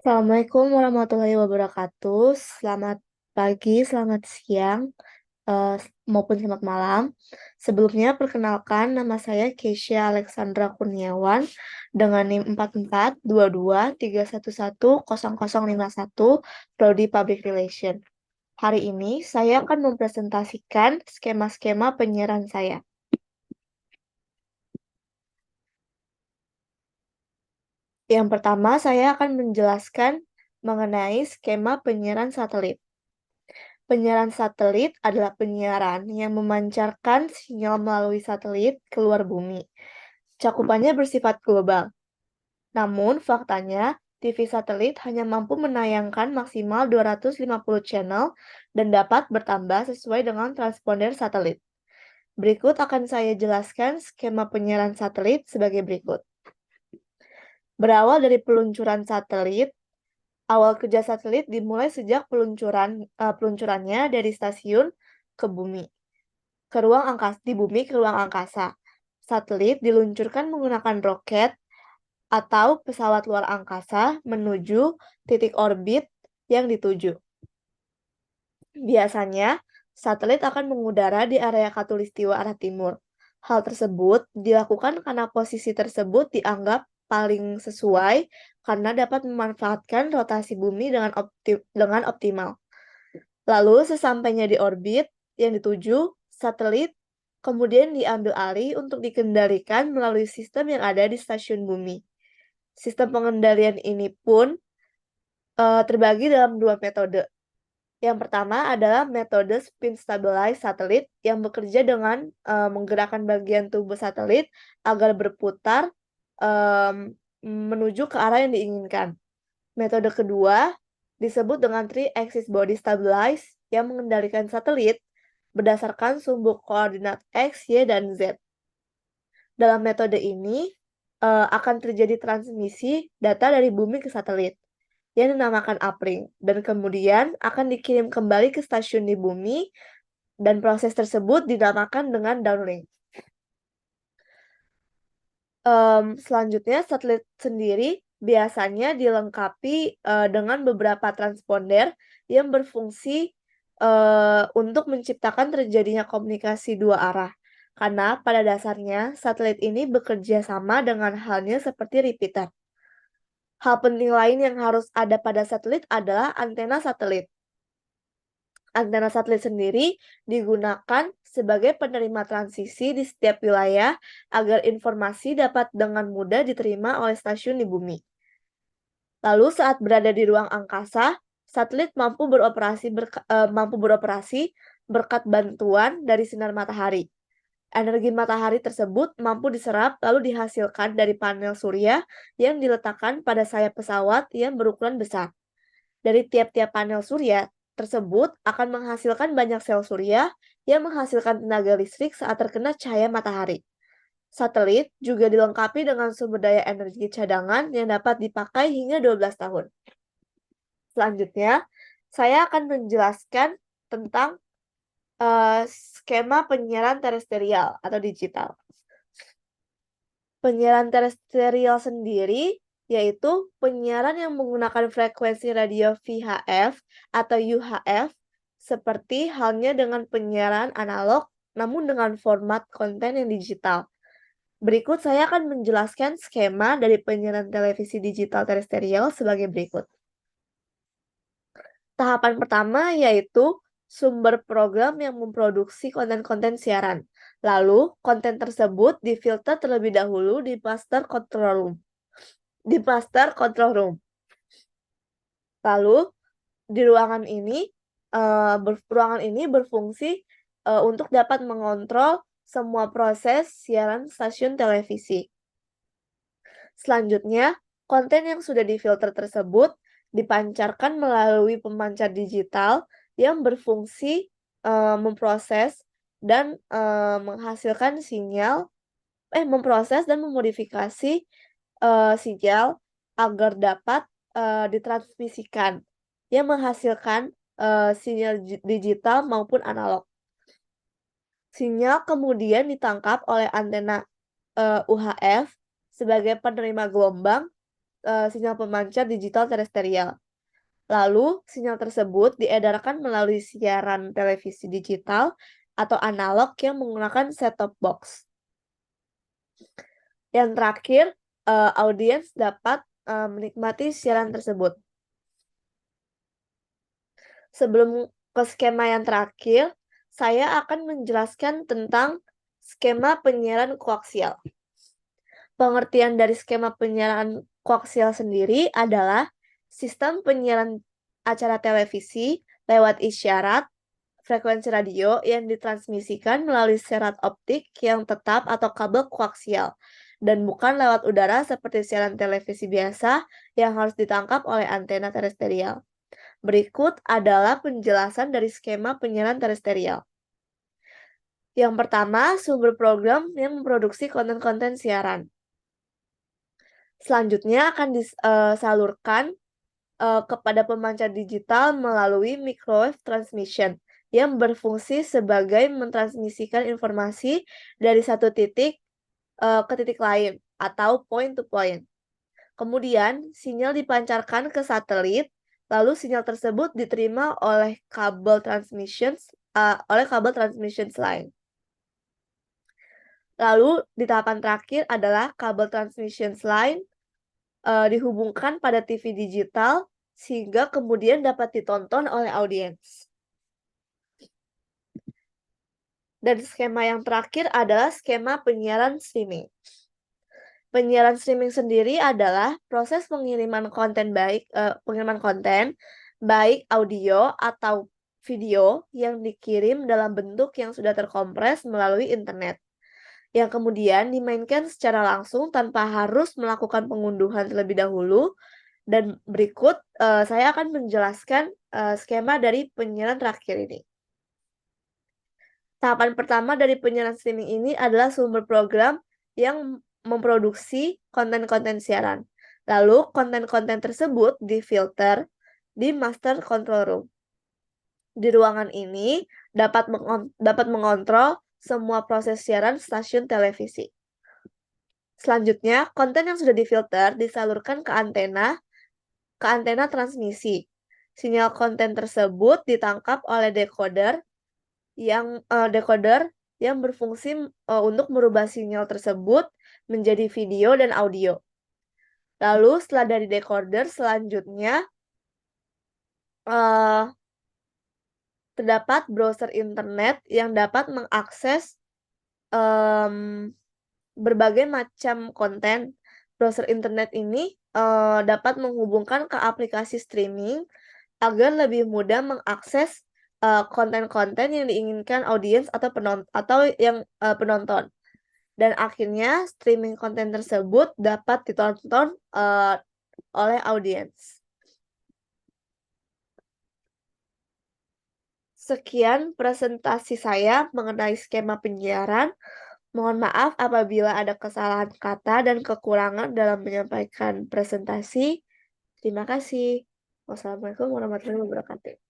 Assalamualaikum warahmatullahi wabarakatuh. Selamat pagi, selamat siang, maupun selamat malam. Sebelumnya perkenalkan nama saya Keisha Alexandra Kurniawan dengan NIM 442231100051 Prodi Public Relation. Hari ini saya akan mempresentasikan skema-skema penyiaran saya. Yang pertama, saya akan menjelaskan mengenai skema penyiaran satelit. Penyiaran satelit adalah penyiaran yang memancarkan sinyal melalui satelit keluar bumi. Cakupannya bersifat global. Namun, faktanya, TV satelit hanya mampu menayangkan maksimal 250 channel dan dapat bertambah sesuai dengan transponder satelit. Berikut akan saya jelaskan skema penyiaran satelit sebagai berikut. Berawal dari peluncuran satelit, awal kerja satelit dimulai sejak peluncurannya dari stasiun ke bumi. Di bumi ke ruang angkasa. Satelit diluncurkan menggunakan roket atau pesawat luar angkasa menuju titik orbit yang dituju. Biasanya, satelit akan mengudara di area khatulistiwa arah timur. Hal tersebut dilakukan karena posisi tersebut dianggap paling sesuai karena dapat memanfaatkan rotasi bumi dengan optimal. Lalu, sesampainya di orbit yang dituju, satelit kemudian diambil alih untuk dikendalikan melalui sistem yang ada di stasiun bumi. Sistem pengendalian ini pun terbagi dalam dua metode. Yang pertama adalah metode spin stabilized satelit yang bekerja dengan menggerakkan bagian tubuh satelit agar berputar menuju ke arah yang diinginkan. Metode kedua disebut dengan three-axis body stabilized yang mengendalikan satelit berdasarkan sumbu koordinat X, Y, dan Z. Dalam metode ini akan terjadi transmisi data dari bumi ke satelit yang dinamakan uplink dan kemudian akan dikirim kembali ke stasiun di bumi dan proses tersebut dinamakan dengan downlink. Selanjutnya, satelit sendiri biasanya dilengkapi dengan beberapa transponder yang berfungsi untuk menciptakan terjadinya komunikasi dua arah. Karena pada dasarnya, satelit ini bekerja sama dengan halnya seperti repeater. Hal penting lain yang harus ada pada satelit adalah antena satelit. Antena satelit sendiri digunakan sebagai penerima transisi di setiap wilayah agar informasi dapat dengan mudah diterima oleh stasiun di bumi. Lalu saat berada di ruang angkasa, satelit mampu beroperasi berkat bantuan dari sinar matahari. Energi matahari tersebut mampu diserap lalu dihasilkan dari panel surya yang diletakkan pada sayap pesawat yang berukuran besar. Dari tiap-tiap panel surya tersebut akan menghasilkan banyak sel surya yang menghasilkan tenaga listrik saat terkena cahaya matahari. Satelit juga dilengkapi dengan sumber daya energi cadangan yang dapat dipakai hingga 12 tahun. Selanjutnya, saya akan menjelaskan tentang skema penyiaran terestrial atau digital. Penyiaran terestrial sendiri yaitu penyiaran yang menggunakan frekuensi radio VHF atau UHF seperti halnya dengan penyiaran analog namun dengan format konten yang digital. Berikut saya akan menjelaskan skema dari penyiaran televisi digital terestrial sebagai berikut. Tahapan pertama yaitu sumber program yang memproduksi konten-konten siaran. Lalu, konten tersebut difilter terlebih dahulu di master control room. Lalu, di ruangan ini berfungsi untuk dapat mengontrol semua proses siaran stasiun televisi. Selanjutnya, konten yang sudah difilter tersebut dipancarkan melalui pemancar digital yang berfungsi memproses dan memproses dan memodifikasi sinyal agar dapat ditransmisikan yang menghasilkan sinyal digital maupun analog. Sinyal kemudian ditangkap oleh antena UHF sebagai penerima gelombang, sinyal pemancar digital terestrial. Lalu, sinyal tersebut diedarkan melalui siaran televisi digital atau analog yang menggunakan set-top box. Yang terakhir, audiens dapat menikmati siaran tersebut. Sebelum ke skema yang terakhir, saya akan menjelaskan tentang skema penyiaran koaksial. Pengertian dari skema penyiaran koaksial sendiri adalah sistem penyiaran acara televisi lewat isyarat frekuensi radio yang ditransmisikan melalui serat optik yang tetap atau kabel koaksial dan bukan lewat udara seperti siaran televisi biasa yang harus ditangkap oleh antena terestrial. Berikut adalah penjelasan dari skema penyiaran terestrial. Yang pertama, sumber program yang memproduksi konten-konten siaran. Selanjutnya akan disalurkan kepada pemancar digital melalui microwave transmission yang berfungsi sebagai mentransmisikan informasi dari satu titik ke titik lain atau point to point. Kemudian, sinyal dipancarkan ke satelit, lalu sinyal tersebut diterima oleh kabel transmission lain. Lalu, di tahapan terakhir adalah kabel transmission line dihubungkan pada TV digital sehingga kemudian dapat ditonton oleh audiens. Dan skema yang terakhir adalah skema penyiaran streaming. Penyiaran streaming sendiri adalah proses pengiriman konten baik audio atau video yang dikirim dalam bentuk yang sudah terkompres melalui internet, yang kemudian dimainkan secara langsung tanpa harus melakukan pengunduhan terlebih dahulu. Dan berikut saya akan menjelaskan skema dari penyiaran terakhir ini. Tahapan pertama dari penyiaran streaming ini adalah sumber program yang memproduksi konten-konten siaran. Lalu konten-konten tersebut difilter di master control room. Di ruangan ini dapat mengontrol semua proses siaran stasiun televisi. Selanjutnya, konten yang sudah difilter disalurkan ke antena transmisi. Sinyal konten tersebut ditangkap oleh decoder yang berfungsi untuk merubah sinyal tersebut menjadi video dan audio. Lalu setelah dari decoder selanjutnya terdapat browser internet yang dapat mengakses berbagai macam konten. Browser internet ini dapat menghubungkan ke aplikasi streaming agar lebih mudah mengakses konten-konten yang diinginkan audiens atau penonton. Dan akhirnya streaming konten tersebut dapat ditonton oleh audiens. Sekian presentasi saya mengenai skema penyiaran. Mohon maaf apabila ada kesalahan kata dan kekurangan dalam menyampaikan presentasi. Terima kasih. Wassalamualaikum warahmatullahi wabarakatuh.